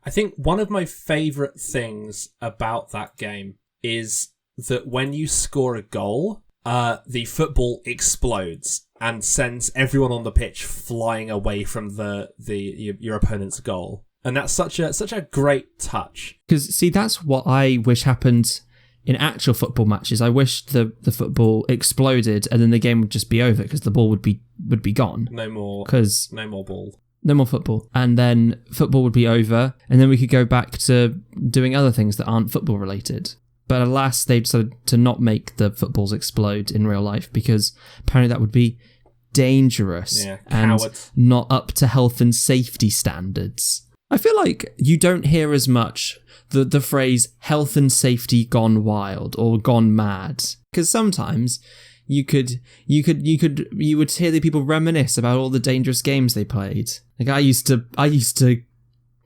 I think one of my favourite things about that game is that when you score a goal, the football explodes and sends everyone on the pitch flying away from your opponent's goal. And that's such a great touch. Because, see, that's what I wish happened in actual football matches. I wish the football exploded and then the game would just be over because the ball would be gone. No more ball. No more football. And then football would be over, and then we could go back to doing other things that aren't football related. But alas, they decided to not make the footballs explode in real life because apparently that would be dangerous and not up to health and safety standards. I feel like you don't hear as much the phrase health and safety gone wild or gone mad, because sometimes you would hear the people reminisce about all the dangerous games they played. Like I used to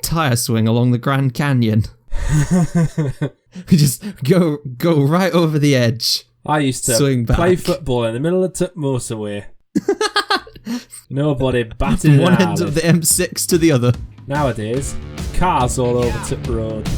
tire swing along the Grand Canyon. We just go right over the edge. I used to play football in the middle of the motorway. Nobody batted from one end of the M6 to the other. Nowadays, cars all over Tip Road.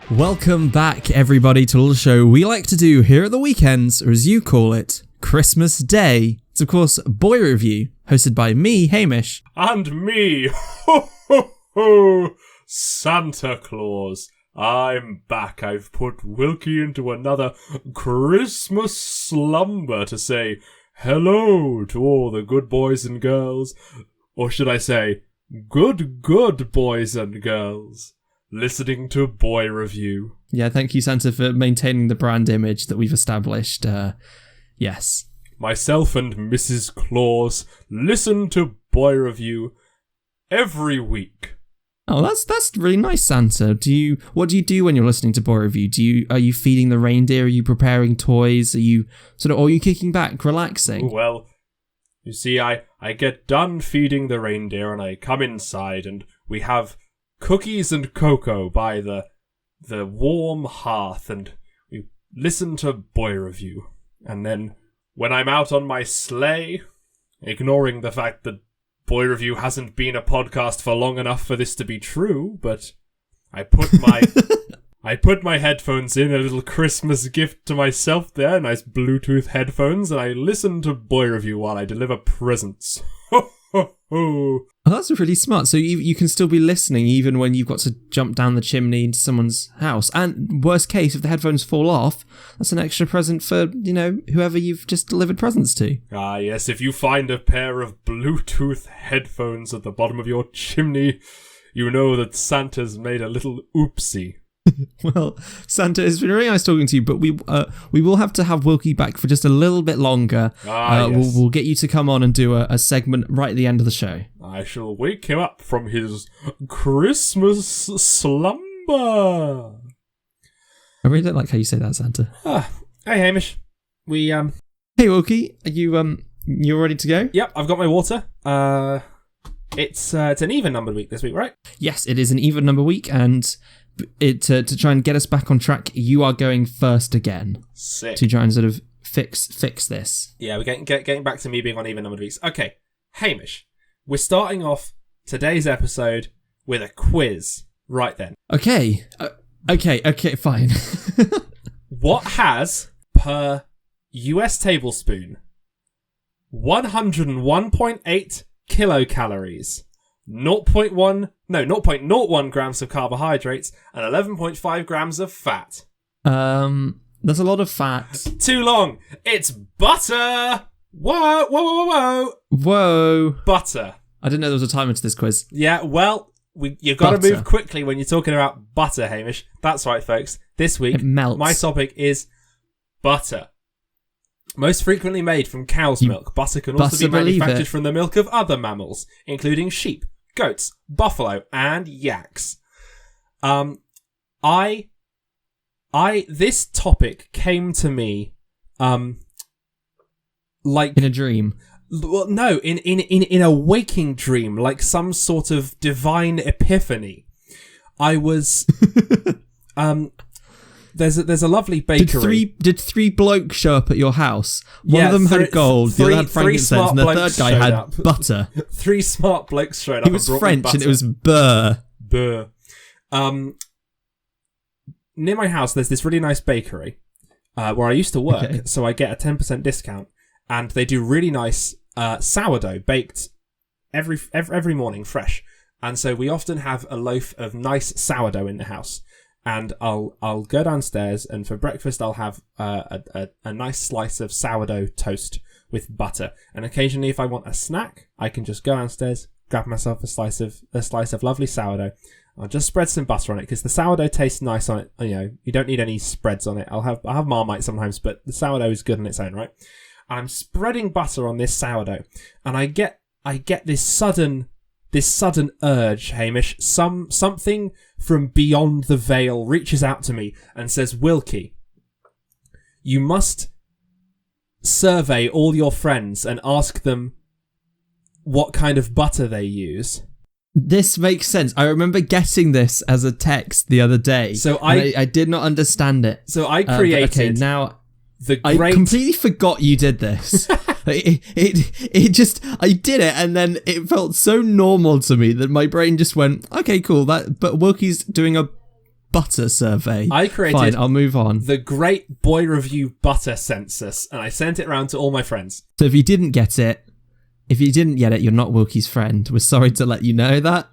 Welcome back, everybody, to a little show we like to do here at the weekends, or as you call it, Christmas Day. It's, of course, Boi Review, hosted by me, Hamish. And me, ho, ho, ho, Santa Claus. I'm back. I've put Wilkie into another Christmas slumber to say hello to all the good boys and girls. Or should I say, good boys and girls. Listening to Boi Review. Yeah, thank you, Santa, for maintaining the brand image that we've established. Yes. Myself and Mrs. Claus listen to Boi Review every week. Oh, that's really nice, Santa. What do you do when you're listening to Boi Review? Are you feeding the reindeer? Are you preparing toys? Are you kicking back, relaxing? Well, you see, I get done feeding the reindeer and I come inside and we have cookies and cocoa by the warm hearth, and we listen to Boi Review. And then, when I'm out on my sleigh, ignoring the fact that Boi Review hasn't been a podcast for long enough for this to be true, but I put my headphones in, a little Christmas gift to myself there, nice Bluetooth headphones, and I listen to Boi Review while I deliver presents. Oh, that's really smart. So you can still be listening even when you've got to jump down the chimney into someone's house. And worst case, if the headphones fall off, that's an extra present for, whoever you've just delivered presents to. Ah, yes, if you find a pair of Bluetooth headphones at the bottom of your chimney, you know that Santa's made a little oopsie. Well, Santa, it's been really nice talking to you, but we will have to have Wilkie back for just a little bit longer. Yes. We'll get you to come on and do a segment right at the end of the show. I shall wake him up from his Christmas slumber. I really don't like how you say that, Santa. Hey, Hamish. Hey, Wilkie. Are you ready to go? Yep, I've got my water. It's an even numbered week this week, right? Yes, it is an even number week, and to try and get us back on track, you are going first again. Sick. To try and sort of fix this. Yeah, we're getting back to me being on even numbered weeks. Okay, Hamish, we're starting off today's episode with a quiz. Right then. Okay, fine. What has, per US tablespoon, 101.8 kilocalories, 0.01 grams of carbohydrates, and 11.5 grams of fat? There's a lot of fat. Too long. It's butter. Whoa, whoa, whoa, whoa. Whoa. Butter. I didn't know there was a timer to this quiz. Yeah, well, you've got to move quickly when you're talking about butter, Hamish. That's right, folks. This week, It melts. my topic is butter. Most frequently made from cow's milk, butter can also be manufactured from the milk of other mammals, including sheep, goats, buffalo, and yaks. This topic came to me, like in a dream. Well, no, in a waking dream, like some sort of divine epiphany. I was, there's a lovely bakery. Did three blokes show up at your house? One of them had gold, the other had frankincense, and the third guy had butter. 3 smart blokes showed up. He was French, and it was burr. Burr. Near my house, there's this really nice bakery where I used to work, so I get a 10% discount. And they do really nice sourdough baked every morning, fresh. And so we often have a loaf of nice sourdough in the house. And I'll go downstairs, and for breakfast I'll have a nice slice of sourdough toast with butter. And occasionally, if I want a snack, I can just go downstairs, grab myself a slice of lovely sourdough. I'll just spread some butter on it because the sourdough tastes nice on it. You know, you don't need any spreads on it. I'll have Marmite sometimes, but the sourdough is good on its own, right? I'm spreading butter on this sourdough, and I get this sudden urge, Hamish. Something from beyond the veil reaches out to me and says, Wilkie, you must survey all your friends and ask them what kind of butter they use. This makes sense. I remember getting this as a text the other day. So I did not understand it. So I created... I completely forgot you did this. it just, I did it, and then it felt so normal to me that my brain just went, okay, cool. But Wilkie's doing a butter survey. I created. Fine, I'll move on. The great Boi Review Butter Census, and I sent it around to all my friends. So if you didn't get it, you're not Wilkie's friend. We're sorry to let you know that.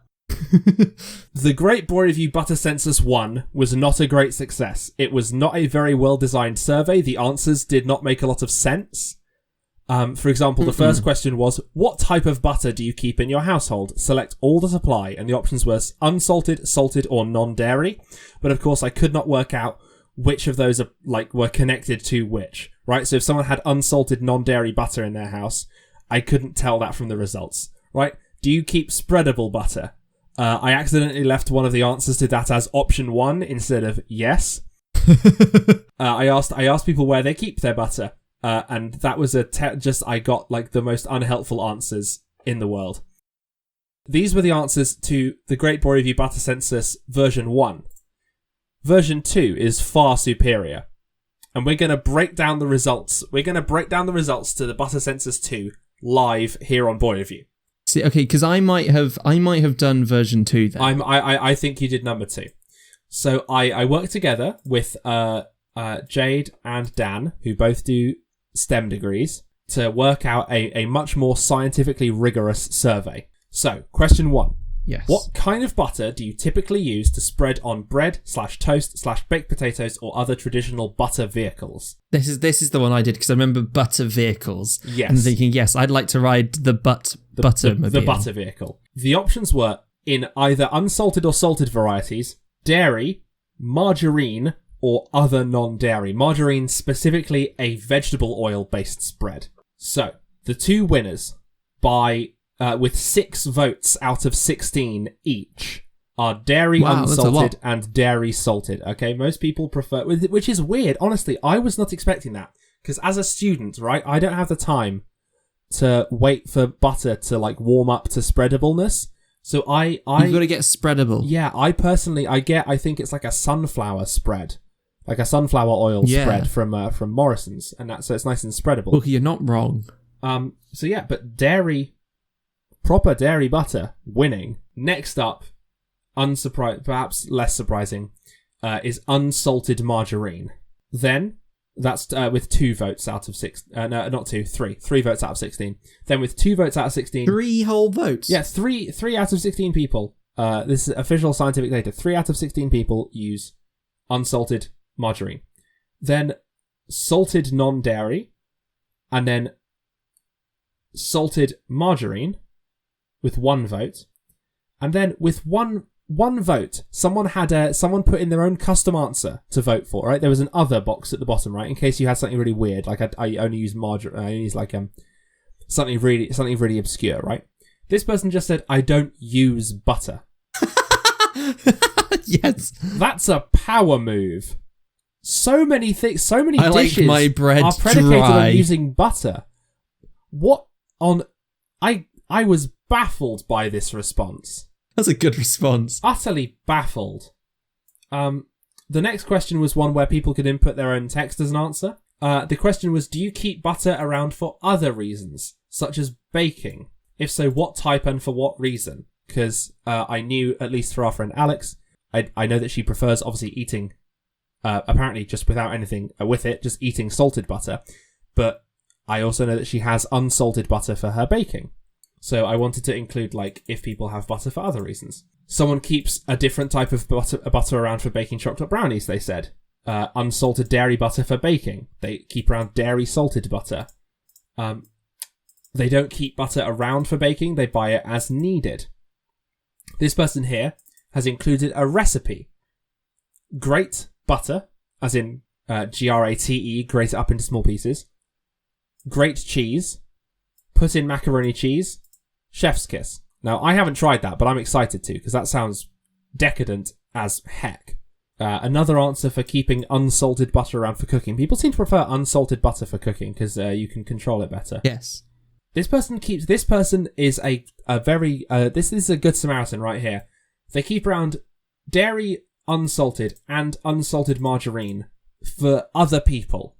The Great Boi Review Butter Census 1 was not a great success. It was not a very well-designed survey. The answers did not make a lot of sense. For example, the first question was, what type of butter do you keep in your household? Select all that apply, and the options were unsalted, salted, or non-dairy. But of course, I could not work out which of those were connected to which, right? So if someone had unsalted non-dairy butter in their house, I couldn't tell that from the results, right? Do you keep spreadable butter? I accidentally left one of the answers to that as option 1 instead of yes. I asked people where they keep their butter, and that was I got the most unhelpful answers in the world. These were the answers to the Great Boi Review Butter Census version 1. Version 2 is far superior, and we're going to break down the results. We're going to break down the results to the Butter Census 2 live here on Boi Review. See, okay, because I might have done version 2 then. I think you did number 2. So I worked together with Jade and Dan, who both do STEM degrees, to work out a much more scientifically rigorous survey. So, question 1. Yes. What kind of butter do you typically use to spread on bread /toast /baked potatoes or other traditional butter vehicles? This is the one I did because I remember butter vehicles. Yes. And thinking, yes, I'd like to ride the buttermobile. The butter vehicle. The options were in either unsalted or salted varieties, dairy, margarine, or other non-dairy. Margarine, specifically a vegetable oil-based spread. So, the two winners with 6 votes out of 16 each are dairy unsalted and dairy salted. Okay, most people prefer, which is weird. Honestly, I was not expecting that because as a student, right, I don't have the time to wait for butter to warm up to spreadableness. So you've got to get spreadable. Yeah, I think it's like a sunflower spread, like a sunflower oil spread from Morrison's, and so it's nice and spreadable. Look, you're not wrong. So yeah, but proper dairy butter winning. Next up, perhaps less surprising, is unsalted margarine. Then that's with 2 votes out of 6. No, not 2, 3. 3 votes out of 16. Then with 2 votes out of 16. 3 whole votes. Yeah, 3 out of 16 people. This is official scientific data. 3 out of 16 people use unsalted margarine. then salted non-dairy, and then salted margarine with 1 vote. And then with one vote, someone put in their own custom answer to vote for, right? There was an other box at the bottom, right? In case you had something really weird, like I only use margarine, I only use like something really obscure, right? This person just said, I don't use butter. Yes. That's a power move. So many things, so many I dishes like my bread are predicated dry. on using butter. What on... I was baffled by this response. That's a good response. Utterly baffled. The next question was one where people could input their own text as an answer. The question was, do you keep butter around for other reasons, such as baking? If so, what type and for what reason? Because I knew, at least for our friend Alex, I know that she prefers obviously eating, apparently just without anything with it, just eating salted butter. But I also know that she has unsalted butter for her baking. So I wanted to include, like, if people have butter for other reasons. Someone keeps a different type of butter around for baking chocolate brownies, they said. Unsalted dairy butter for baking. They keep around dairy salted butter. They don't keep butter around for baking, they buy it as needed. This person here has included a recipe. Grate butter, as in grate, grate it up into small pieces. Grate cheese. Put in macaroni cheese. Chef's kiss. Now, I haven't tried that, but I'm excited to, because that sounds decadent as heck. Another answer for keeping unsalted butter around for cooking. People seem to prefer unsalted butter for cooking, because you can control it better. Yes. This person is this is a good Samaritan right here. They keep around dairy unsalted and unsalted margarine for other people.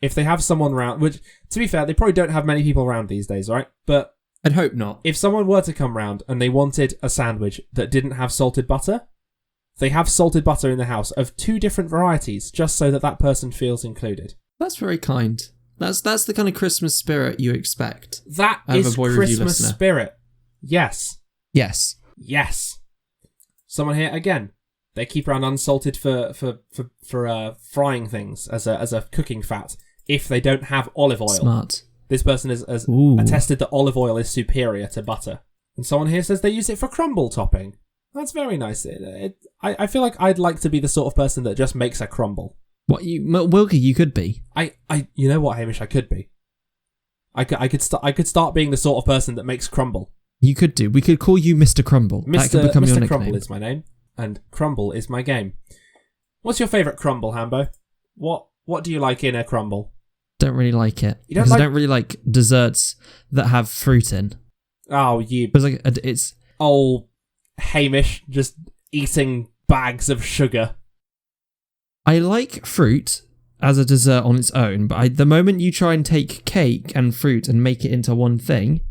If they have someone around, which, to be fair, they probably don't have many people around these days, right? But I'd hope not. if someone were to come round and they wanted a sandwich that didn't have salted butter, they have salted butter in the house of 2 different varieties, just so that person feels included. That's very kind. That's the kind of Christmas spirit you expect. That is a Boi Review Christmas listener. spirit. Yes. Yes. Yes. Someone here again. They keep around unsalted for frying things as a cooking fat if they don't have olive oil. Smart. This person has attested that olive oil is superior to butter. And someone here says they use it for crumble topping. That's very nice. I feel like I'd like to be the sort of person that just makes a crumble. Wilkie, you could be. You know what, Hamish, I could be. I could start being the sort of person that makes crumble. You could do. We could call you Mr. Crumble. That could become your Mr. nickname. Crumble is my name, and crumble is my game. What's your favourite crumble, Hambo? What do you like in a crumble? Don't really like it. You don't because like... I don't really like desserts that have fruit in. Oh, you... It's... old Hamish just eating bags of sugar. I like fruit as a dessert on its own, but the moment you try and take cake and fruit and make it into one thing,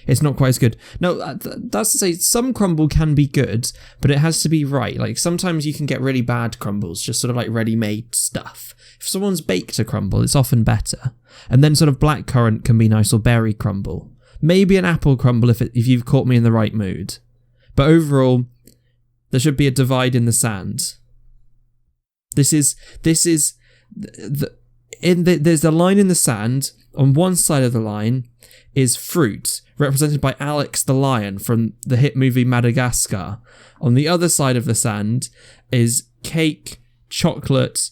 it's not quite as good. No, that's to say, some crumble can be good, but it has to be right. Like, sometimes you can get really bad crumbles, just sort of like ready-made stuff. If someone's baked a crumble, it's often better. And then sort of blackcurrant can be nice, or berry crumble. Maybe an apple crumble if you've caught me in the right mood. But overall, there should be a divide in the sand. There's a line in the sand. On one side of the line is fruit, represented by Alex the lion from the hit movie Madagascar. On the other side of the sand is cake, chocolate,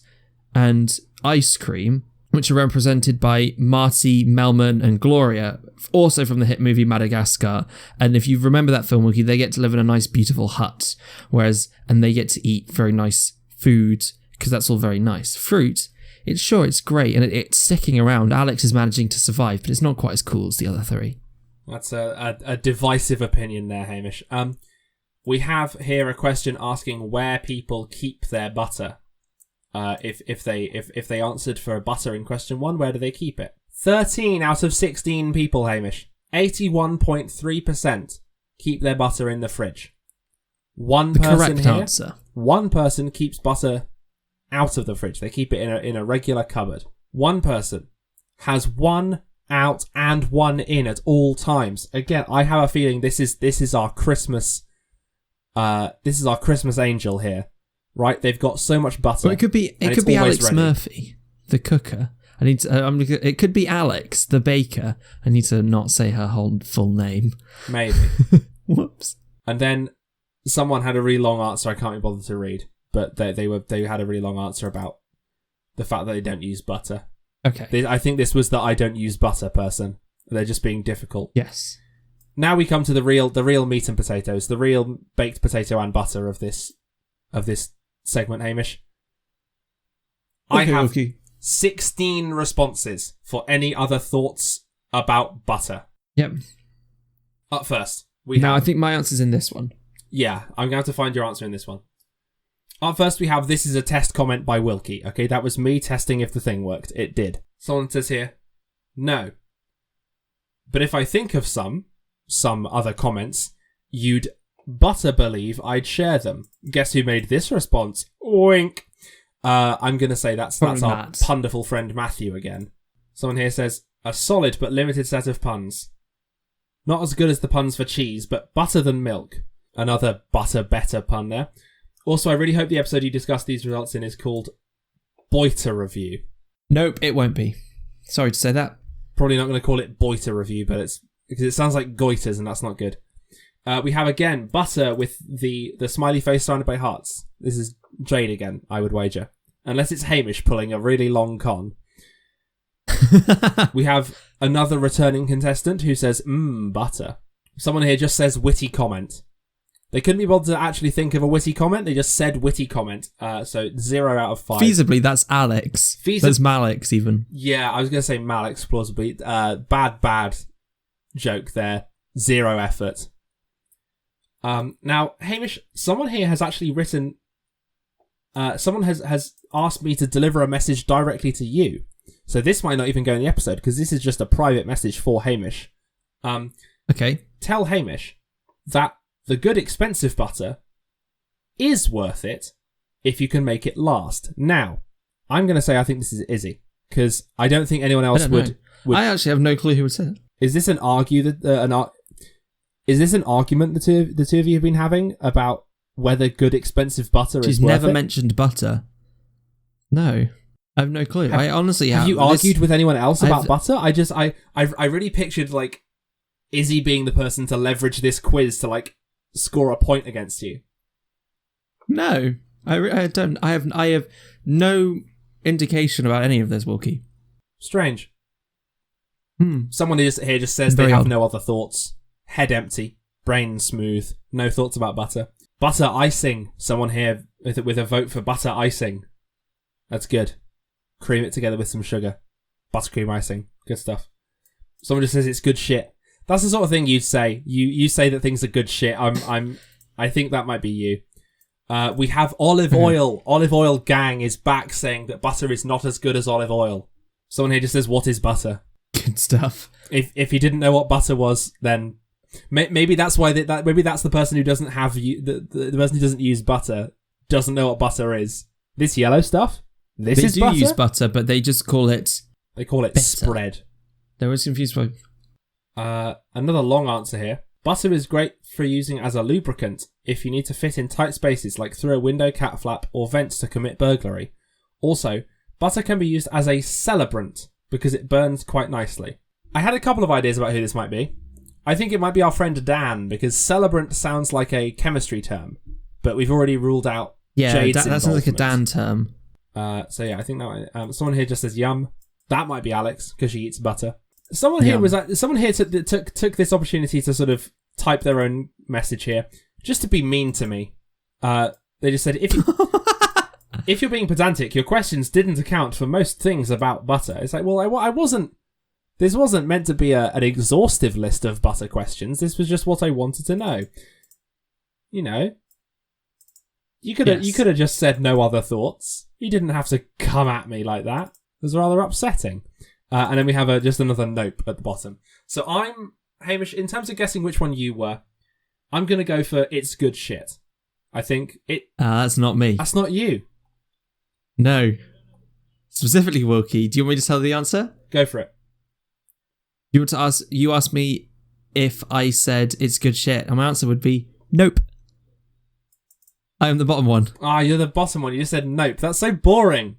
and ice cream, which are represented by Marty, Melman, and Gloria, also from the hit movie Madagascar. And if you remember that film, Wilkie, they get to live in a nice, beautiful hut, and they get to eat very nice food, because that's all very nice. Fruit, it's great, and it's sticking around. Alex is managing to survive, but it's not quite as cool as the other 3. That's a divisive opinion there, Hamish. We have here a question asking where people keep their butter. If they answered for butter in question 1, where do they keep it? 13 out of 16 people, Hamish. 81.3% keep their butter in the fridge. One person keeps butter out of the fridge. They keep it in a regular cupboard. One person has one out and one in at all times. Again, I have a feeling this is our Christmas angel here. Right, they've got so much butter. Well, it could be Alex ready. Murphy. the cooker. I need to. It could be Alex, the baker. I need to not say her whole full name. Maybe. Whoops. And then someone had a really long answer I can't be bothered to read, but they had a really long answer about the fact that they don't use butter. Okay. I think this was the I don't use butter person. They're just being difficult. Yes. Now we come to the real meat and potatoes, the real baked potato and butter of this segment, Hamish. I have 16 responses for any other thoughts about butter. Yep. Up first, I think my answer's in this one. Yeah, I'm going to have to find your answer in this one. Up first, we have, this is a test comment by Wilkie. Okay, that was me testing if the thing worked. It did. Someone says here, no. But if I think of some other comments, you'd butter believe I'd share them. Guess who made this response? Wink. I'm going to say that's our punderful friend Matthew again. Someone here says, a solid but limited set of puns. Not as good as the puns for cheese, but butter than milk. Another butter better pun there. Also, I really hope the episode you discussed these results in is called Boi Review. Nope, it won't be. Sorry to say that. Probably not going to call it Boi Review, but it's because it sounds like goiters, and that's not good. We have again butter with the smiley face surrounded by hearts. This is Jade again, I would wager, unless it's Hamish pulling a really long con. We have another returning contestant who says butter. Someone here just says witty comment. They couldn't be bothered to actually think of a witty comment. They just said witty comment. So 0 out of 5. Feasibly, that's Alex. That's Malix even. Yeah, I was going to say Malix, plausibly. Bad joke there. 0 effort. Now, Hamish, someone here has actually written... someone has asked me to deliver a message directly to you. So this might not even go in the episode, because this is just a private message for Hamish. Okay. Tell Hamish that the good expensive butter is worth it if you can make it last. Now, I'm going to say I think this is Izzy, because I don't think anyone else would. I actually have no clue who would say it. Is this an argument the two of you have been having about whether good expensive butter is worth it? She's never mentioned butter. No. I have no clue. I honestly have you argued with anyone else about butter? I really pictured like Izzy being the person to leverage this quiz to like score a point against you. No, I don't. I have no indication about any of this, Wilkie. Strange. Someone here just says they have no other thoughts. Head empty, brain smooth, no thoughts about butter. Butter icing. Someone here with a vote for butter icing. That's good. Cream it together with some sugar. Buttercream icing. Good stuff. Someone just says it's good shit. That's the sort of thing you'd say. You say that things are good shit. I think that might be you. We have olive oil. Olive oil gang is back saying that butter is not as good as olive oil. Someone here just says, what is butter? Good stuff. If you didn't know what butter was, then maybe that's why maybe that's the person who doesn't have the person who doesn't use butter doesn't know what butter is. This yellow stuff. They do use butter, but they just call it. They call it bitter. Spread. They were confused by. Another long answer here. Butter is great for using as a lubricant if you need to fit in tight spaces like through a window, cat flap, or vents to commit burglary. Also, butter can be used as a celebrant because it burns quite nicely. I had a couple of ideas about who this might be. I think it might be our friend Dan, because celebrant sounds like a chemistry term, but we've already ruled out Jade's that sounds like a Dan term. So yeah, I think that someone here just says yum. That might be Alex because she eats butter. Someone here took this opportunity to sort of type their own message here, just to be mean to me. They just said if you're being pedantic, your questions didn't account for most things about butter. It's like, well, I wasn't. This wasn't meant to be an exhaustive list of butter questions. This was just what I wanted to know. You know, you could have just said no other thoughts. You didn't have to come at me like that. It was rather upsetting. And then we have just another nope at the bottom. So I'm, Hamish, in terms of guessing which one you were, I'm going to go for it's good shit. I think it... that's not me. That's not you. No. Specifically, Wilkie, do you want me to tell the answer? Go for it. You asked me if I said it's good shit, and my answer would be nope. I am the bottom one. You're the bottom one. You just said nope. That's so boring.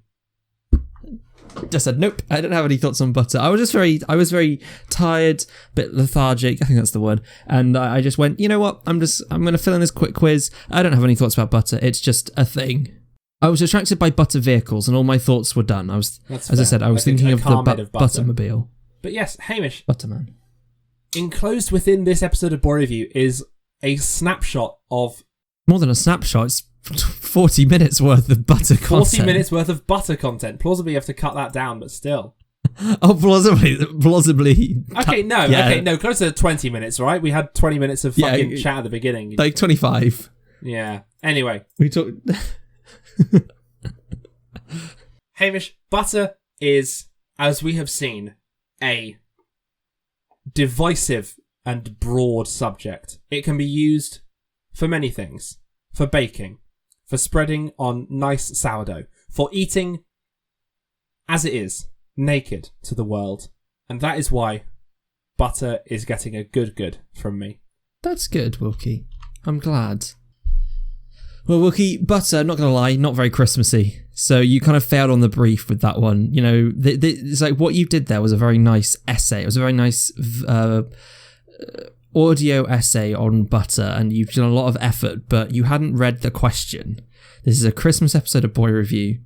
Just said nope. I don't have any thoughts on butter. I was very tired, a bit lethargic. I think that's the word. And I just went, you know what? I'm going to fill in this quick quiz. I don't have any thoughts about butter. It's just a thing. I was attracted by butter vehicles, and all my thoughts were done. I was thinking of the Buttermobile. But yes, Hamish. Butterman. Enclosed within this episode of Boi Review is a snapshot of... More than a snapshot, it's 40 minutes worth of butter content. 40 minutes worth of butter content. Plausibly, you have to cut that down, but still. Oh, plausibly. Okay, no, closer to 20 minutes, right? We had 20 minutes of fucking chat at the beginning. Like 25. Yeah. Anyway. We talked... Hamish, butter is, as we have seen, a divisive and broad subject. It can be used for many things. For baking, for spreading on nice sourdough, for eating as it is, naked to the world. And that is why butter is getting a good from me. That's good, Wilkie. I'm glad. Well, Wilkie, butter, not going to lie, not very Christmassy. So you kind of failed on the brief with that one. You know, it's like what you did there was a very nice essay. It was a very nice audio essay on butter, and you've done a lot of effort, but you hadn't read the question. This is a Christmas episode of Boi Review.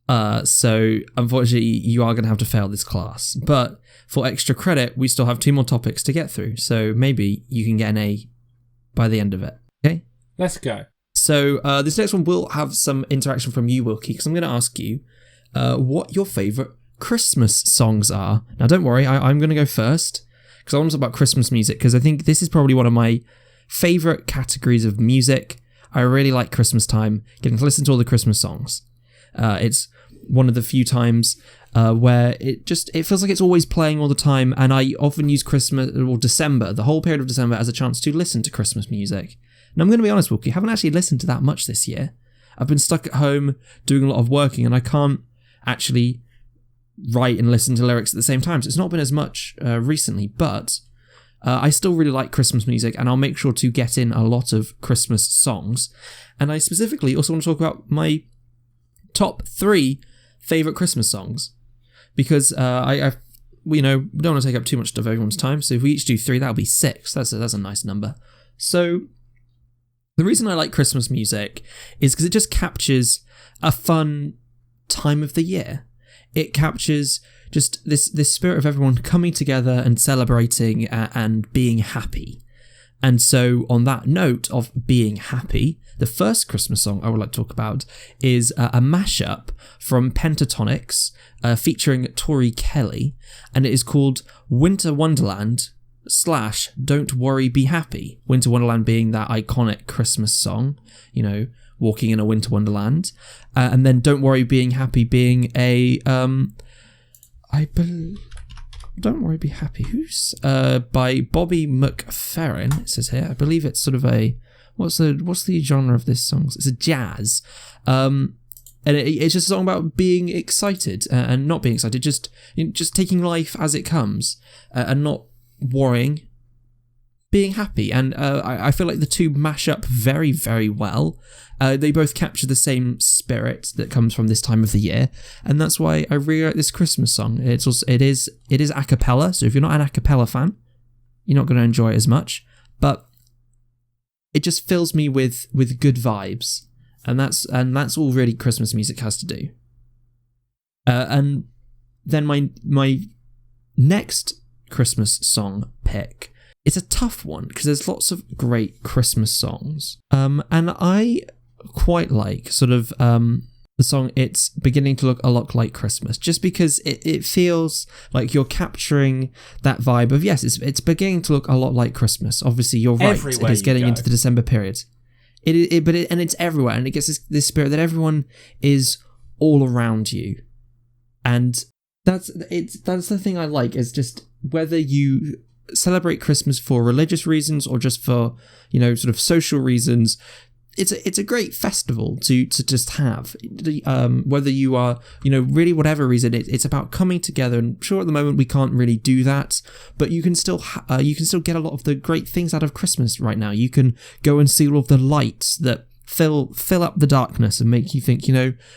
So unfortunately, you are going to have to fail this class. But for extra credit, we still have 2 more topics to get through. So maybe you can get an A by the end of it. Okay? Let's go. So this next one will have some interaction from you, Wilkie, because I'm going to ask you what your favourite Christmas songs are. Now, don't worry, I'm going to go first, because I want to talk about Christmas music, because I think this is probably one of my favourite categories of music. I really like Christmas time, getting to listen to all the Christmas songs. It's one of the few times where it feels like it's always playing all the time, and I often use Christmas or December, the whole period of December, as a chance to listen to Christmas music. And I'm going to be honest, Wilkie, I haven't actually listened to that much this year. I've been stuck at home doing a lot of working, and I can't actually write and listen to lyrics at the same time. So it's not been as much recently, but I still really like Christmas music, and I'll make sure to get in a lot of Christmas songs. And I specifically also want to talk about my top 3 favourite Christmas songs, because I we don't want to take up too much of everyone's time. So if we each do 3, that'll be 6. That's a nice number. So the reason I like Christmas music is because it just captures a fun time of the year. It captures just this spirit of everyone coming together and celebrating and being happy. And so on that note of being happy, the first Christmas song I would like to talk about is a mashup from Pentatonics featuring Tori Kelly, and it is called Winter Wonderland / Don't Worry Be Happy. Winter Wonderland being that iconic Christmas song, walking in a winter wonderland, and then Don't Worry Being Happy being a Don't Worry Be Happy, who's by Bobby McFerrin, it says here. I believe it's sort of a what's the genre of this song? It's a jazz, and it's just a song about being excited and not being excited, just taking life as it comes and not worrying, being happy. And I feel like the two mash up very, very well. They both capture the same spirit that comes from this time of the year, and that's why I really like this Christmas song. It is a cappella, so if you're not an a cappella fan, you're not going to enjoy it as much, but it just fills me with good vibes, and that's all really Christmas music has to do. And then my next Christmas song pick, it's a tough one because there's lots of great Christmas songs, and I quite like sort of the song It's Beginning to Look a Lot Like Christmas, just because it feels like you're capturing that vibe of, yes, it's beginning to look a lot like Christmas. Obviously, you're right, everywhere it is getting into the December period. And it's everywhere, and it gets this spirit that everyone is all around you, and that's the thing I like, is just whether you celebrate Christmas for religious reasons or just for sort of social reasons. It's a great festival to just have, whether you are really whatever reason. It's about coming together, and sure, at the moment we can't really do that, but you can still get a lot of the great things out of Christmas right now. You can go and see all of the lights that fill up the darkness and make you think,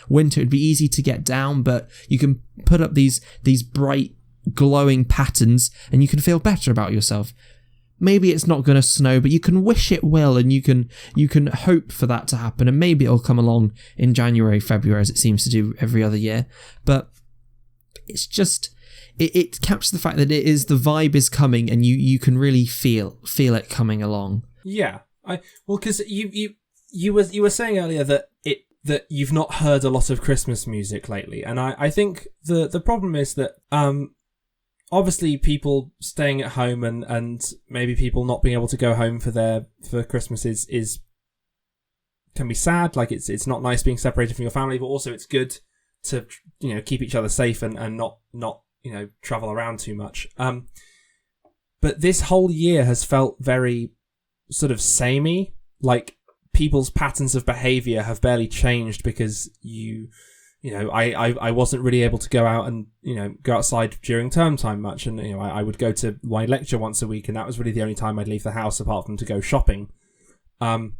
winter would be easy to get down, but you can put up these bright glowing patterns and you can feel better about yourself. Maybe it's not going to snow, but you can wish it will, and you can hope for that to happen, and maybe it'll come along in January, February, as it seems to do every other year. But it's just it captures the fact that the vibe is coming, and you can really feel it coming along. Yeah, because you were saying earlier that you've not heard a lot of Christmas music lately, and I think the problem is that obviously people staying at home and maybe people not being able to go home for Christmas is can be sad. Like it's not nice being separated from your family, but also it's good to keep each other safe and not travel around too much. But this whole year has felt very sort of samey. Like people's patterns of behavior have barely changed because I wasn't really able to go out and go outside during term time much, and I would go to my lecture once a week, and that was really the only time I'd leave the house apart from to go shopping. While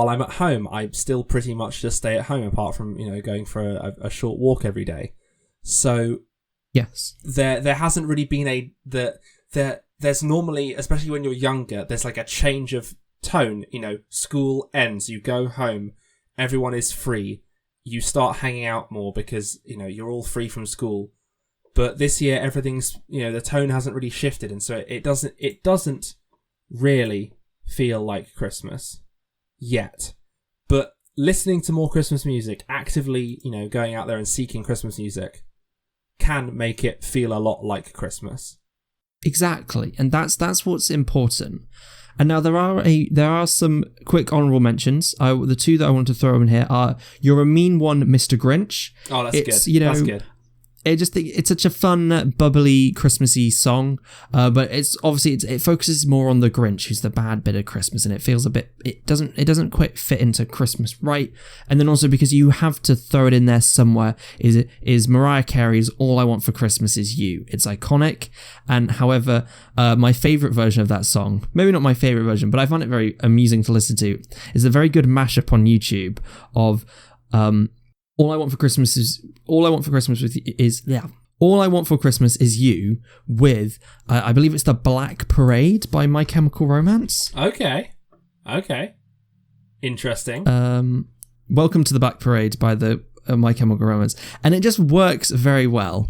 I'm at home, I still pretty much just stay at home apart from going for a short walk every day. So yes, there hasn't really been there's normally, especially when you're younger, there's like a change of tone. School ends, you go home, everyone is free. You start hanging out more because, you're all free from school. But this year, everything's, the tone hasn't really shifted. And so it doesn't really feel like Christmas yet. But listening to more Christmas music, actively, going out there and seeking Christmas music can make it feel a lot like Christmas. Exactly. And that's what's important. And now there are some quick honourable mentions. The two that I want to throw in here are "You're a Mean One, Mr. Grinch." Oh, that's good. That's good. It's such a fun, bubbly, Christmassy song, but it's obviously it focuses more on the Grinch, who's the bad bit of Christmas, and it feels it doesn't quite fit into Christmas right. And then also because you have to throw it in there somewhere is Mariah Carey's "All I Want for Christmas Is You." It's iconic, and however, my favourite version of that song, maybe not my favourite version, but I find it very amusing to listen to, is a very good mashup on YouTube of All I Want for Christmas is You with I believe it's the Black Parade by My Chemical Romance. Okay. Interesting. Welcome to the Black Parade by the My Chemical Romance, and it just works very well.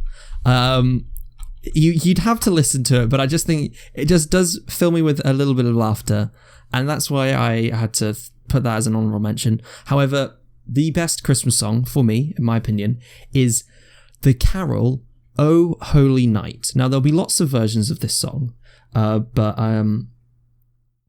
You'd have to listen to it, but I just think it just does fill me with a little bit of laughter, and that's why I had to put that as an honorable mention. However, the best Christmas song, for me, in my opinion, is the carol "O Holy Night." Now, there'll be lots of versions of this song, but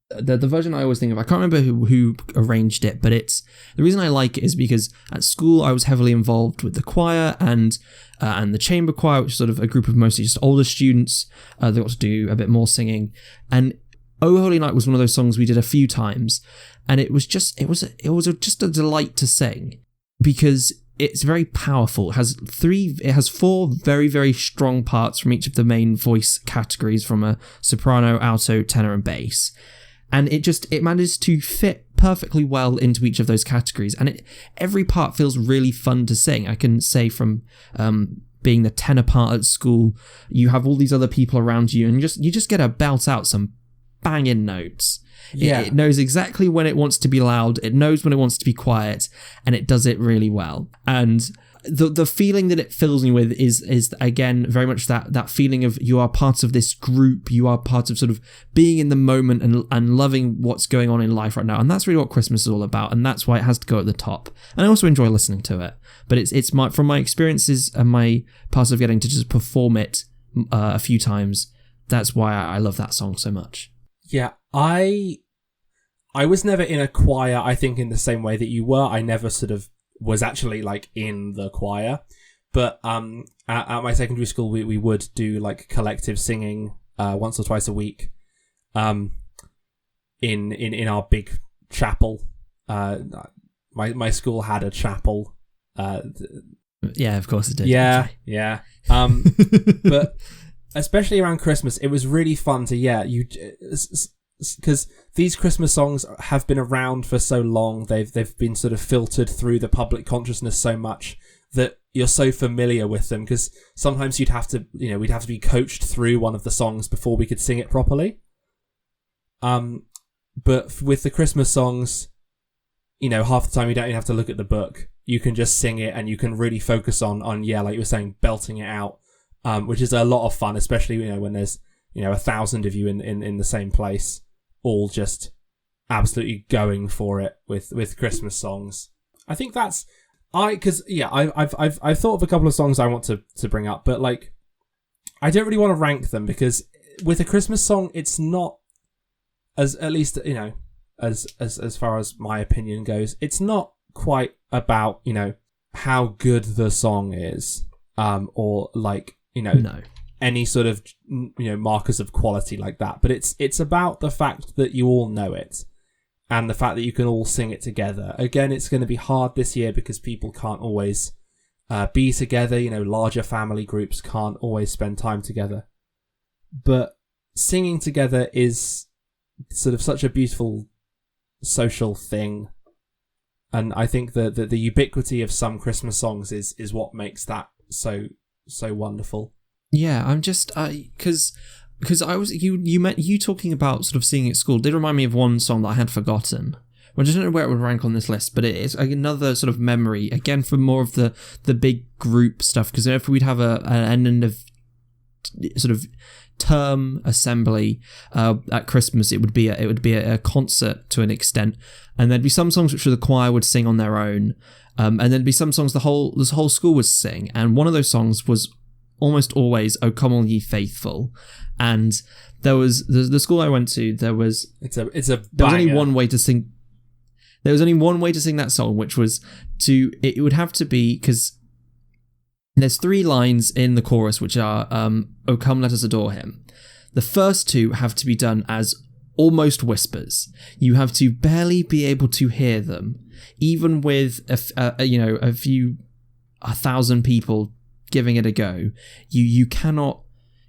the version I always think of, I can't remember who arranged it, but the reason I like it is because at school I was heavily involved with the choir and the chamber choir, which is sort of a group of mostly just older students that got to do a bit more singing. And "O Holy Night" was one of those songs we did a few times, and it was just a delight to sing because it's very powerful. It has four very, very strong parts from each of the main voice categories, from a soprano, alto, tenor, and bass. And it manages to fit perfectly well into each of those categories, and every part feels really fun to sing. I can say from being the tenor part at school, you have all these other people around you, and you just get to belt out some banging notes. Yeah. It knows exactly when it wants to be loud, it knows when it wants to be quiet, and it does it really well. And the feeling that it fills me with is again very much that feeling of you are part of this group, you are part of sort of being in the moment and loving what's going on in life right now. And that's really what Christmas is all about, and that's why it has to go at the top. And I also enjoy listening to it, but it's from my experiences and my past of getting to just perform it a few times, that's why I love that song so much. Yeah, I was never in a choir, I think, in the same way that you were. I never sort of was actually like in the choir, but at my secondary school we would do like collective singing once or twice a week in our big chapel. My school had a chapel. Yeah, of course it did. Yeah. But especially around Christmas, it was really fun to because these Christmas songs have been around for so long, they've been sort of filtered through the public consciousness so much that you're so familiar with them, because sometimes we'd have to be coached through one of the songs before we could sing it properly. But with the Christmas songs, half the time you don't even have to look at the book. You can just sing it, and you can really focus on like you were saying, belting it out, which is a lot of fun, especially when there's 1,000 of you in the same place, all just absolutely going for it with Christmas songs. I think that's I've thought of a couple of songs I want to bring up, but like I don't really want to rank them, because with a Christmas song, it's not as far as my opinion goes, it's not quite about how good the song is, or like no. any sort of markers of quality like that, but it's about the fact that you all know it, and the fact that you can all sing it together. Again, it's going to be hard this year because people can't always be together. Larger family groups can't always spend time together, but singing together is sort of such a beautiful social thing, and I think the ubiquity of some Christmas songs is what makes that so wonderful. Yeah, I'm just because I was you talking about sort of singing at school did remind me of one song that I had forgotten. Well, I don't know where it would rank on this list, but it is another sort of memory again for more of the big group stuff. Because if we'd have an end of sort of term assembly at Christmas, it would be a concert to an extent, and there'd be some songs which the choir would sing on their own, and there'd be some songs this whole school would sing, and one of those songs was almost always "O Come All Ye Faithful," and there was the school I went to. There was only one way to sing. There was only one way to sing that song, which was it would have to be, because there's 3 lines in the chorus which are "O come, let us adore him." The first 2 have to be done as almost whispers. You have to barely be able to hear them, even with a few 1,000 people giving it a go. You cannot.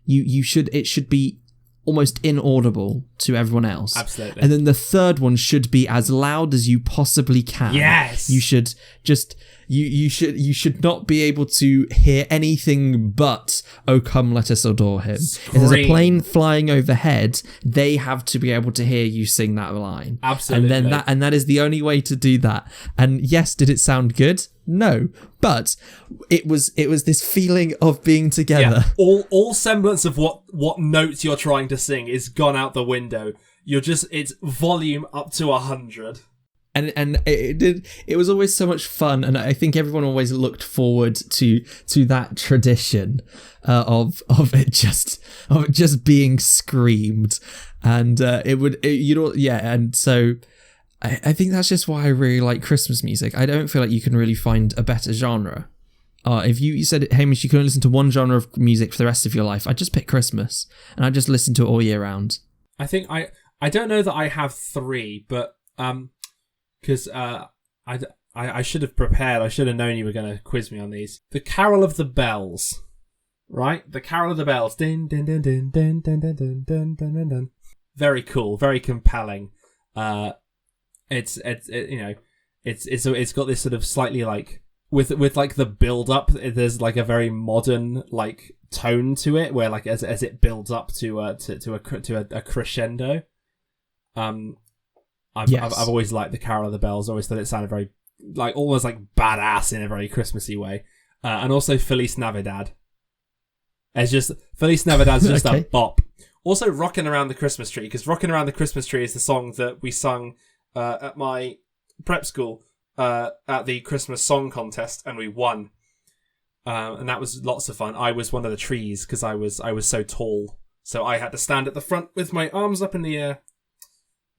It should be almost inaudible to everyone else. Absolutely. And then the third one should be as loud as you possibly can. Yes. You should just you should not be able to hear anything but "Oh come, let us adore him." Scream. If there's a plane flying overhead, they have to be able to hear you sing that line. Absolutely. And that is the only way to do that. And yes, did it sound good? No, but it was this feeling of being together. Yeah. All semblance of what notes you're trying to sing is gone out the window. It's volume up to 100. And it was always so much fun, and I think everyone always looked forward to that tradition of it just being screamed, and and so I think that's just why I really like Christmas music. I don't feel like you can really find a better genre. If you said, Hamish, you can only listen to one genre of music for the rest of your life, I'd just pick Christmas, and I'd just listen to it all year round. I think I don't know that I have 3, but because I should have prepared. I should have known you were going to quiz me on these. The Carol of the Bells, right? The Carol of the Bells. Din, din, din, din, din, din, din, din, din, din, din. Very cool, very compelling. It's got this sort of slightly like with like the build up. There's like a very modern like tone to it, where like as it builds up to a crescendo. I've always liked the Carol of the Bells. I always thought it sounded very like almost like badass in a very Christmassy way. And also Feliz Navidad. It's just Feliz Navidad's just a bop. Also Rockin' Around the Christmas Tree, because Rockin' Around the Christmas Tree is the song that we sung at my prep school at the Christmas song contest, and we won. And that was lots of fun. I was one of the trees because I was so tall, so I had to stand at the front with my arms up in the air,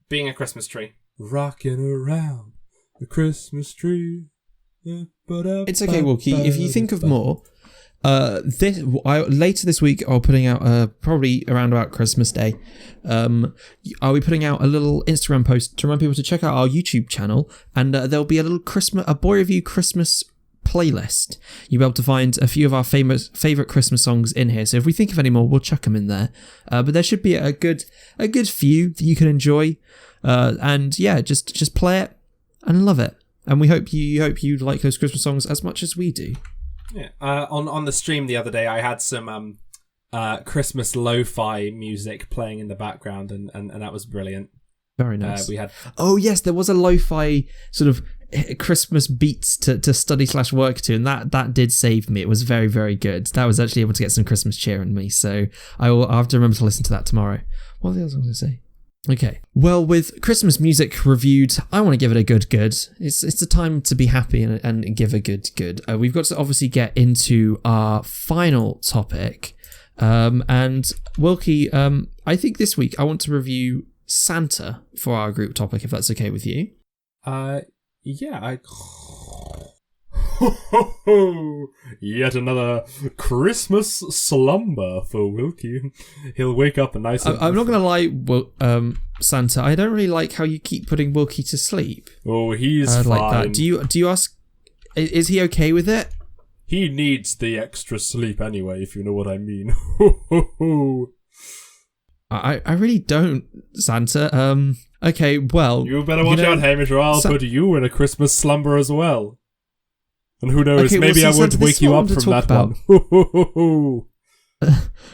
being a Christmas tree. Rocking around the Christmas tree. It's okay, Wilkie. If you think of more, later this week I'll putting out probably around about Christmas Day. I'll be putting out a little Instagram post to remind people to check out our YouTube channel, and there'll be a little Boi Review Christmas playlist. You'll be able to find a few of our favourite Christmas songs in here. So if we think of any more, we'll chuck them in there. But there should be a good few that you can enjoy. And yeah, just play it and love it. And we hope you like those Christmas songs as much as we do. Yeah. On the stream the other day, I had some Christmas lo-fi music playing in the background, and that was brilliant. Very nice. We had. Oh yes, there was a lo-fi sort of Christmas beats to study/work to, and that did save me. It was very, very good. That was actually able to get some Christmas cheer in me. So I'll have to remember to listen to that tomorrow. What are the other things I say? Okay. Well, with Christmas music reviewed, I want to give it a good. It's the time to be happy and give a good. We've got to obviously get into our final topic. And Wilkie, I think this week I want to review Santa for our group topic, if that's okay with you. Yeah, yet another Christmas slumber for Wilkie. He'll wake up nice. I'm not gonna lie, Santa. I don't really like how you keep putting Wilkie to sleep. Oh, he's fine. Like that. Do you ask? Is he okay with it? He needs the extra sleep anyway, if you know what I mean. I really don't, Santa. Okay, well... You better watch out, Hamish, or I'll put you in a Christmas slumber as well. And who knows, maybe I won't wake you up from that one.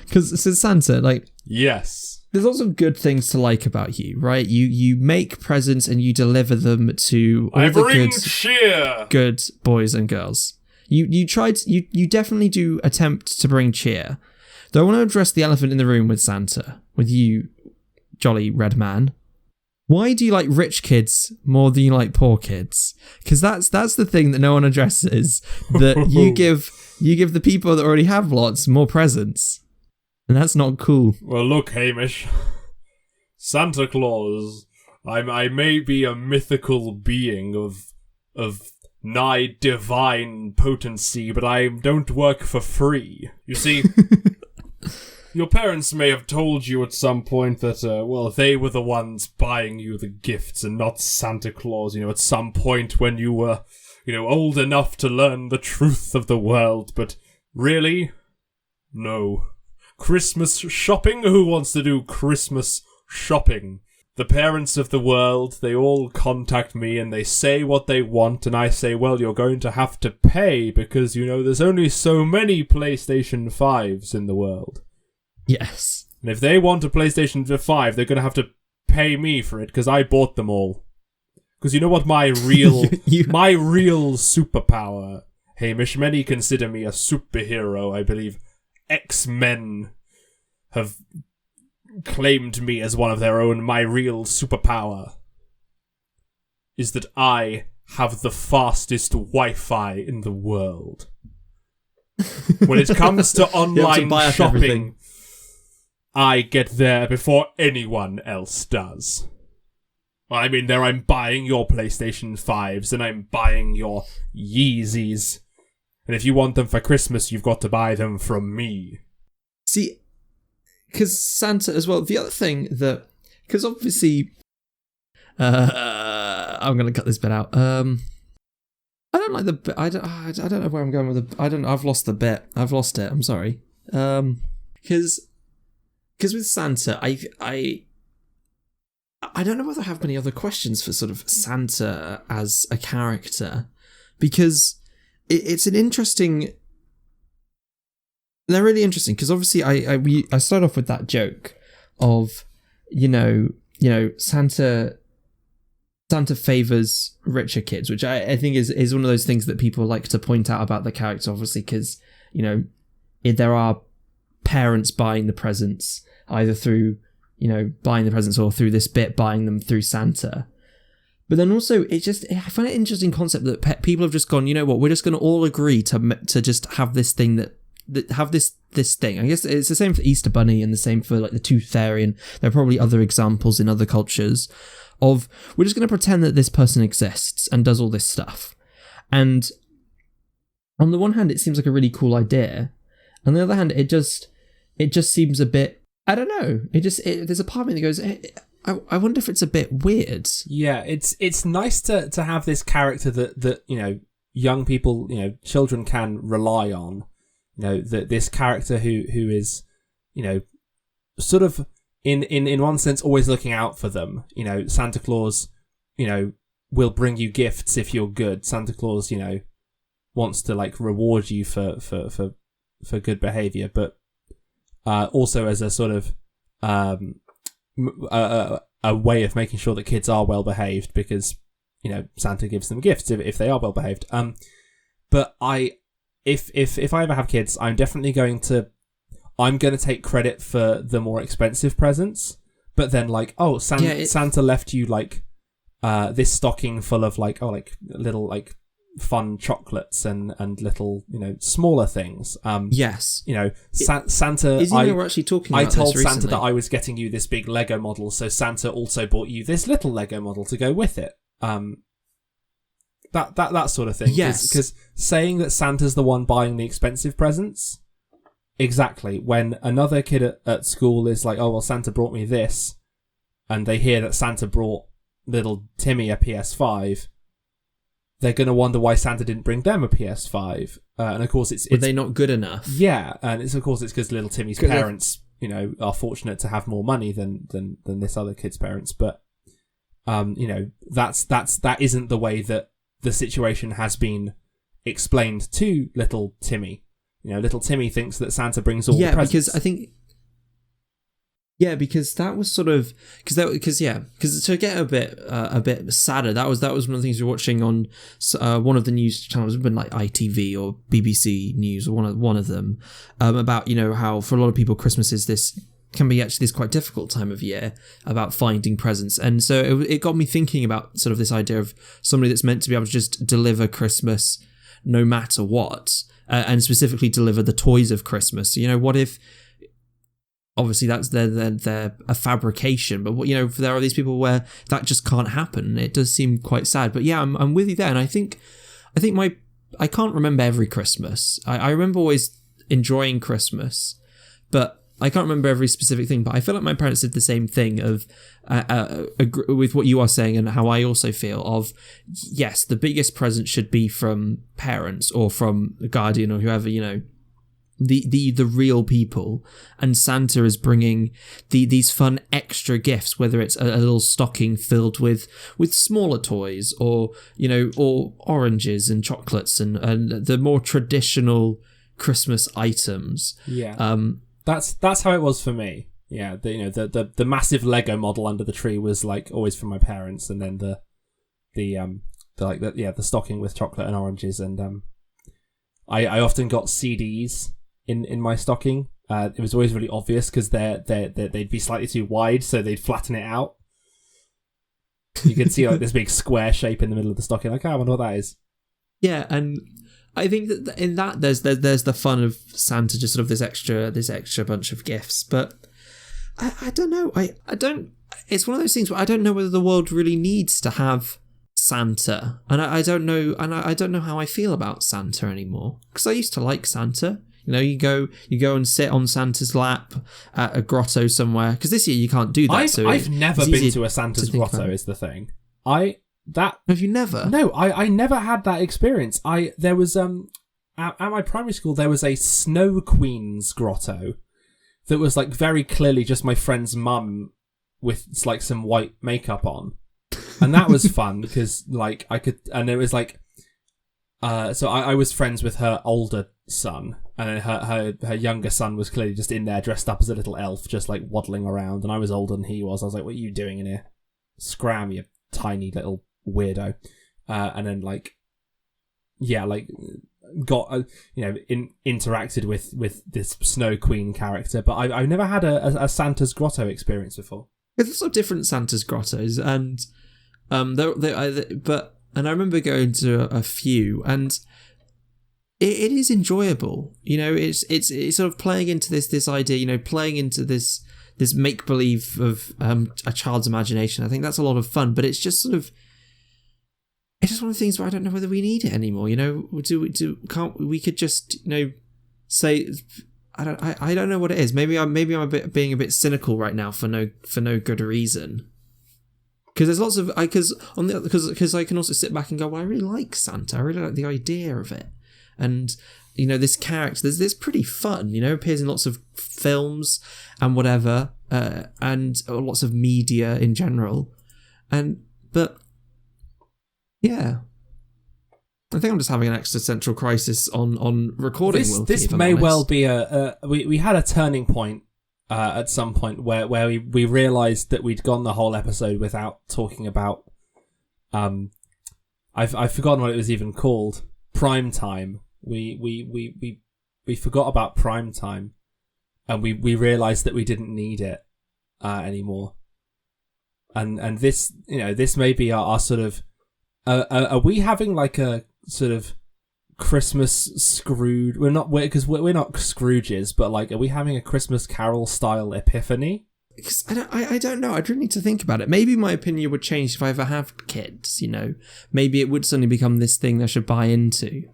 Because Santa, like... Yes. There's lots of good things to like about you, right? You make presents and you deliver them to all the good boys and girls. You definitely do attempt to bring cheer. Though I want to address the elephant in the room with Santa, with you, jolly red man. Why do you like rich kids more than you like poor kids? Because that's the thing that no one addresses. That you give the people that already have lots more presents, and that's not cool. Well, look, Hamish, Santa Claus. I may be a mythical being of nigh divine potency, but I don't work for free. You see. Your parents may have told you at some point that, they were the ones buying you the gifts and not Santa Claus, at some point when you were, old enough to learn the truth of the world, but really? No. Christmas shopping? Who wants to do Christmas shopping? The parents of the world, they all contact me and they say what they want, and I say, well, you're going to have to pay because, there's only so many PlayStation 5s in the world. Yes. And if they want a PlayStation 5, they're going to have to pay me for it, because I bought them all. Because you know what my real my real superpower, Hamish, many consider me a superhero. I believe X-Men have claimed me as one of their own. My real superpower is that I have the fastest Wi-Fi in the world. When it comes to online shopping... Everything. I get there before anyone else does. I mean, there I'm buying your PlayStation 5s and I'm buying your Yeezys. And if you want them for Christmas, you've got to buy them from me. See, because Santa as well, the other thing that... Because obviously... I'm going to cut this bit out. I don't like the bit... I don't know where I'm going with the... I've lost the bit. I've lost it. I'm sorry. Because with Santa, I don't know whether I have many other questions for sort of Santa as a character, because it's an interesting... They're really interesting, because obviously I start off with that joke of, Santa favours richer kids, which I think is one of those things that people like to point out about the character, obviously, because, there are parents buying the presents either through buying the presents or through this bit buying them through Santa. But then also I find it an interesting concept that people have just gone, we're just going to all agree to just have this thing that have this thing. I guess it's the same for Easter Bunny and the same for like the Tooth Fairy, and there are probably other examples in other cultures of we're just going to pretend that this person exists and does all this stuff. And on the one hand, it seems like a really cool idea. On the other hand, it just seems a bit, I don't know. There's a part of me that goes, I wonder if it's a bit weird. Yeah, it's nice to have this character that young people, children can rely on, that this character who is, sort of in one sense always looking out for them. Santa Claus, will bring you gifts if you're good. Santa Claus, wants to like reward you for good behavior, but also as a sort of a way of making sure that kids are well behaved, because Santa gives them gifts if they are well behaved. But if I ever have kids, I'm definitely going to take credit for the more expensive presents. But then like, Santa left you like this stocking full of like little like fun chocolates and little smaller things. Yes. Santa. We're actually talking about I told this Santa that I was getting you this big Lego model, so Santa also bought you this little Lego model to go with it. That sort of thing. Yes. Because saying that Santa's the one buying the expensive presents, exactly, when another kid at school is like, oh, well, Santa brought me this, and they hear that Santa brought little Timmy a PS5, they're going to wonder why Santa didn't bring them a PS5. And of course, it's... Were they not good enough? Yeah, and it's because little Timmy's parents, are fortunate to have more money than this other kid's parents. But, that isn't the way that the situation has been explained to little Timmy. Little Timmy thinks that Santa brings all the presents. Because I think... Yeah, because that was sort of because to get a bit sadder, that was one of the things we were watching on one of the news channels, been like ITV or BBC News or one of them, about how for a lot of people Christmas is can be actually this quite difficult time of year about finding presents, and so it got me thinking about sort of this idea of somebody that's meant to be able to just deliver Christmas no matter what, and specifically deliver the toys of Christmas. What if? Obviously, that's they're a fabrication, but there are these people where that just can't happen. It does seem quite sad, but yeah, I'm with you there, and I think I can't remember every Christmas. I remember always enjoying Christmas, but I can't remember every specific thing. But I feel like my parents did the same thing of with what you are saying and how I also feel of, yes, the biggest present should be from parents or from a guardian or whoever, the real people, and Santa is bringing these fun extra gifts, whether it's a little stocking filled with smaller toys or oranges and chocolates and the more traditional Christmas items. Yeah. That's how it was for me. Yeah, the massive Lego model under the tree was like always from my parents, and then the stocking with chocolate and oranges, and I often got CDs in my stocking. It was always really obvious because they'd be slightly too wide, so they'd flatten it out. You could see like this big square shape in the middle of the stocking. Like, I wonder what that is. Yeah, and I think that in that there's the fun of Santa, just sort of this extra bunch of gifts. But I don't know. I don't. It's one of those things where I don't know whether the world really needs to have Santa, and I don't know, and I don't know how I feel about Santa anymore, because I used to like Santa. You go and sit on Santa's lap at a grotto somewhere, because this year you can't do that. I've never been to a Santa's grotto. Is the thing. Have you never? No, I never had that experience. There was at my primary school there was a Snow Queen's grotto that was like very clearly just my friend's mum with like some white makeup on, and that was fun because like I could, and it was like, so I was friends with her older son, and her younger son was clearly just in there dressed up as a little elf, just like waddling around, and I was older than he was. I was like, what are you doing in here? Scram, you tiny little weirdo. And then got interacted with this Snow Queen character, but I've never had a Santa's grotto experience before. There's lots of different Santa's grottos, and and I remember going to a few, and it is enjoyable. It's sort of playing into this idea, playing into this make believe of a child's imagination. I think that's a lot of fun, but it's just one of the things where I don't know whether we need it anymore. Can't we could just say I don't know what it is. Maybe I'm being a bit cynical right now for no good reason. Because there's lots of because I can also sit back and go, well, I really like Santa. I really like the idea of it, and this character. There's pretty fun. Appears in lots of films and whatever, and lots of media in general, but yeah. I think I'm just having an existential crisis on recording. This may well be we had a turning point at some point where we realised that we'd gone the whole episode without talking about I've forgotten what it was even called. Prime time. We forgot about prime time, and we realised that we didn't need it anymore. And this this may be our sort of are we having like a sort of Christmas Scrooge? We're not Scrooges, but like, are we having a Christmas Carol style epiphany? Because I don't know. I'd really need to think about it. Maybe my opinion would change if I ever have kids. Maybe it would suddenly become this thing I should buy into,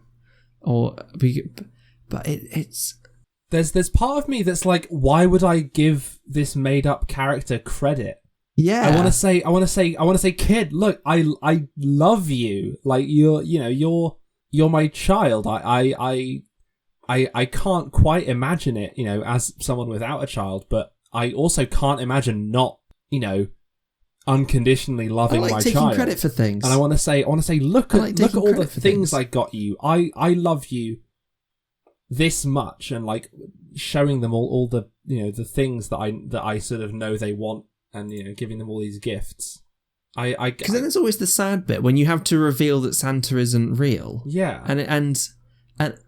but it's there's part of me that's like, why would I give this made up character credit? Yeah, I want to say, kid, look, I love you. Like, you're my child. I can't quite imagine it, as someone without a child, but I also can't imagine not, unconditionally loving my child. I like taking credit for things. And I want to say, look at all the things I got you. I love you this much, and like showing them all the the things that I sort of know they want. And giving them all these gifts, because then there's always the sad bit when you have to reveal that Santa isn't real. Yeah, and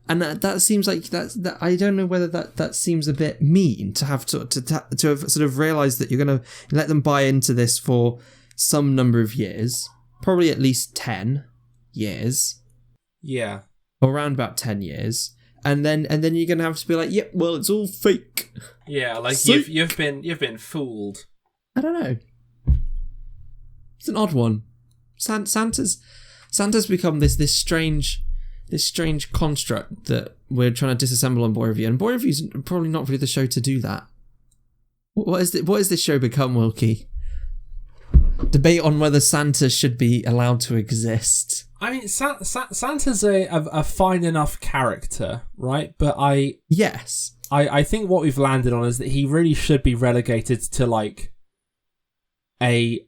that seems like that. I don't know whether that seems a bit mean to have to have sort of realised that you're going to let them buy into this for some number of years, probably at least 10 years. Yeah, or around about 10 years. And then you're going to have to be like, yep, well, it's all fake. Yeah, like you've been fooled. I don't know. It's an odd one. Santa's become this strange construct that we're trying to disassemble on Boi Review, and Boi Review's probably not really the show to do that. What is this show become, Wilkie? Debate on whether Santa should be allowed to exist. I mean, Santa's a fine enough character, right? But I think what we've landed on is that he really should be relegated to like a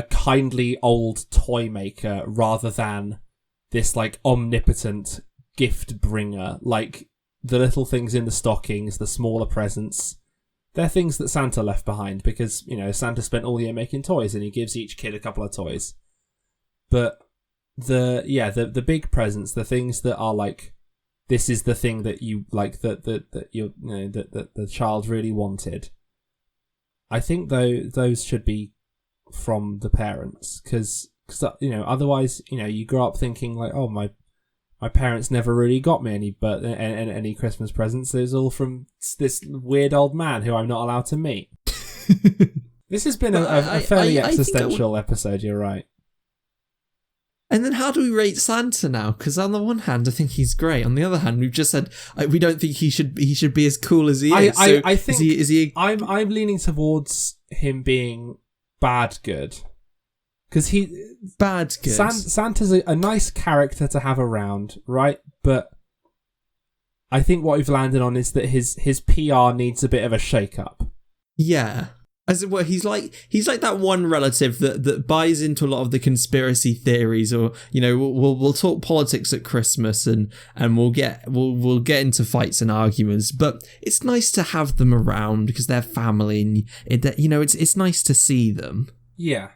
kindly old toy maker rather than this like omnipotent gift bringer. Like, the little things in the stockings, the smaller presents, they're things that Santa left behind because Santa spent all year making toys and he gives each kid a couple of toys. But the big presents, the things that are like, this is the thing that you like, that the child really wanted. I think those should be from the parents, because otherwise you grow up thinking like, oh, my parents never really got me any Christmas presents. It was all from this weird old man who I'm not allowed to meet. This has been a fairly existential episode. You're right. And then how do we rate Santa now? Because on the one hand, I think he's great. On the other hand, we've just said we don't think he should be as cool as he is. I think is he? I'm leaning towards him being bad good. Because bad good. Santa's a nice character to have around, right? But I think what we've landed on is that his PR needs a bit of a shake-up. Yeah. As it were, he's like that one relative that buys into a lot of the conspiracy theories, or we'll talk politics at Christmas and we'll get into fights and arguments, but it's nice to have them around because they're family, and it's nice to see them. Yeah.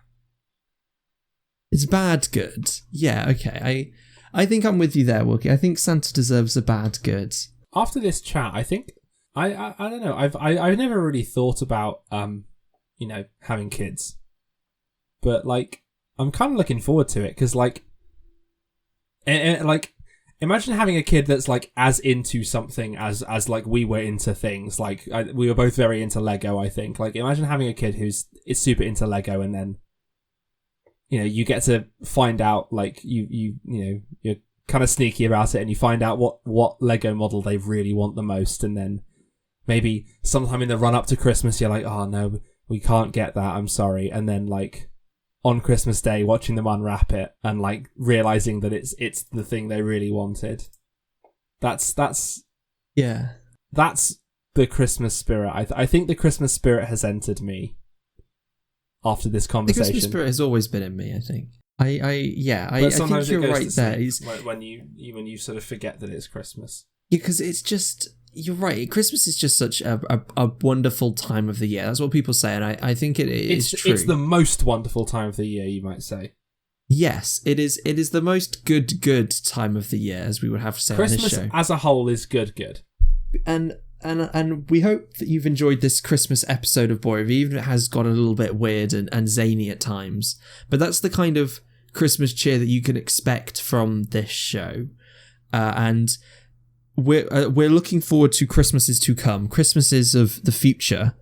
It's bad good. Yeah, okay. I think I'm with you there, Wilkie. I think Santa deserves a bad good. After this chat, I think I don't know. I've never really thought about having kids, but like I'm kind of looking forward to it because like imagine having a kid that's like as into something as like we were into things. Like we were both very into Lego. I think like imagine having a kid is super into Lego, and then you get to find out like you're kind of sneaky about it, and you find out what Lego model they really want the most, and then maybe sometime in the run up to Christmas you're like, oh no, we can't get that, I'm sorry, and then like on Christmas Day, watching them unwrap it and like realizing that it's the thing they really wanted. That's the Christmas spirit. I think the Christmas spirit has entered me after this conversation. The Christmas spirit has always been in me, I think. I think you're right there. When you sort of forget that it's Christmas. Yeah, because it's just, you're right. Christmas is just such a wonderful time of the year. That's what people say, and I think it's true. It's the most wonderful time of the year, you might say. Yes, it is. It is the most good time of the year, as we would have to say Christmas on this show. As a whole is good. And we hope that you've enjoyed this Christmas episode of Boi Review, even if it has got a little bit weird and zany at times. But that's the kind of Christmas cheer that you can expect from this show. And we're looking forward to Christmases to come, Christmases of the future.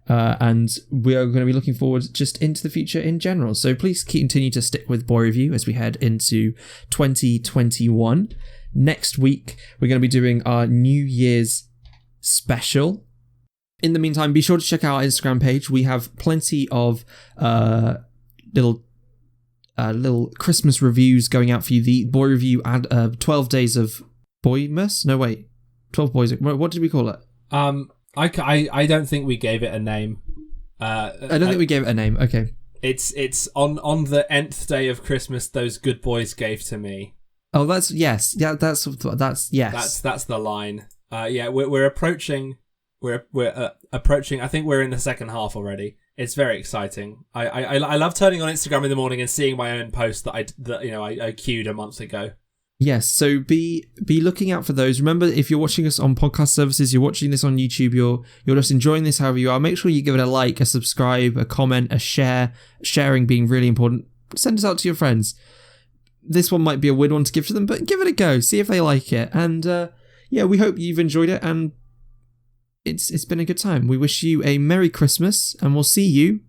And we are going to be looking forward just into the future in general. So please continue to stick with Boi Review as we head into 2021. Next week, we're going to be doing our New Year's special. In the meantime, be sure to check out our Instagram page. We have plenty of little Christmas reviews going out for you. The Boi Review 12 days of Boimas? No, wait. 12 boys. What did we call it? I don't think we gave it a name. I don't think we gave it a name. Okay. It's on the nth day of Christmas. Those good boys gave to me. Oh, that's yes. Yeah, that's yes. That's the line. We're approaching. We're approaching. I think we're in the second half already. It's very exciting. I love turning on Instagram in the morning and seeing my own post that I queued a month ago. Yes, so be looking out for those. Remember, if you're watching us on podcast services, you're watching this on YouTube, you're just enjoying this however you are, make sure you give it a like, a subscribe, a comment, a share, sharing being really important. Send us out to your friends. This one might be a weird one to give to them, but give it a go, see if they like it. And we hope you've enjoyed it, and it's been a good time. We wish you a Merry Christmas, and we'll see you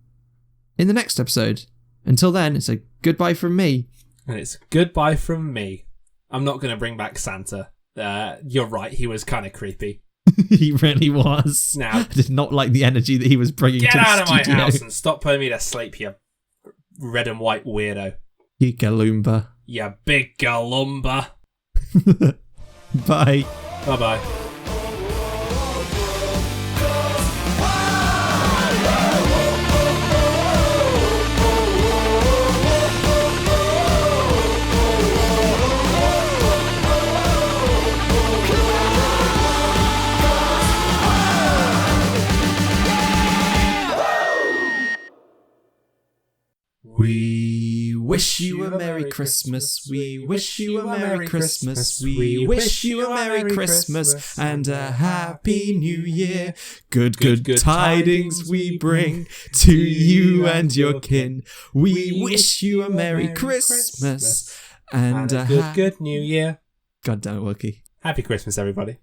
in the next episode. Until then, it's a goodbye from me. And it's goodbye from me. I'm not going to bring back Santa. You're right, he was kind of creepy. He really was. Now, I did not like the energy that he was bringing to the studio. Get out of my house and stop putting me to sleep, you red and white weirdo. You Galumba. You big Galumba. Bye. Bye-bye. We wish you a Merry Christmas. We wish you a Merry Christmas. We wish you a Merry Christmas and a Happy New Year. Good tidings we bring to you and your kin. We wish you a Merry Christmas and a good New Year. God damn it, Wilkie. Happy Christmas, everybody.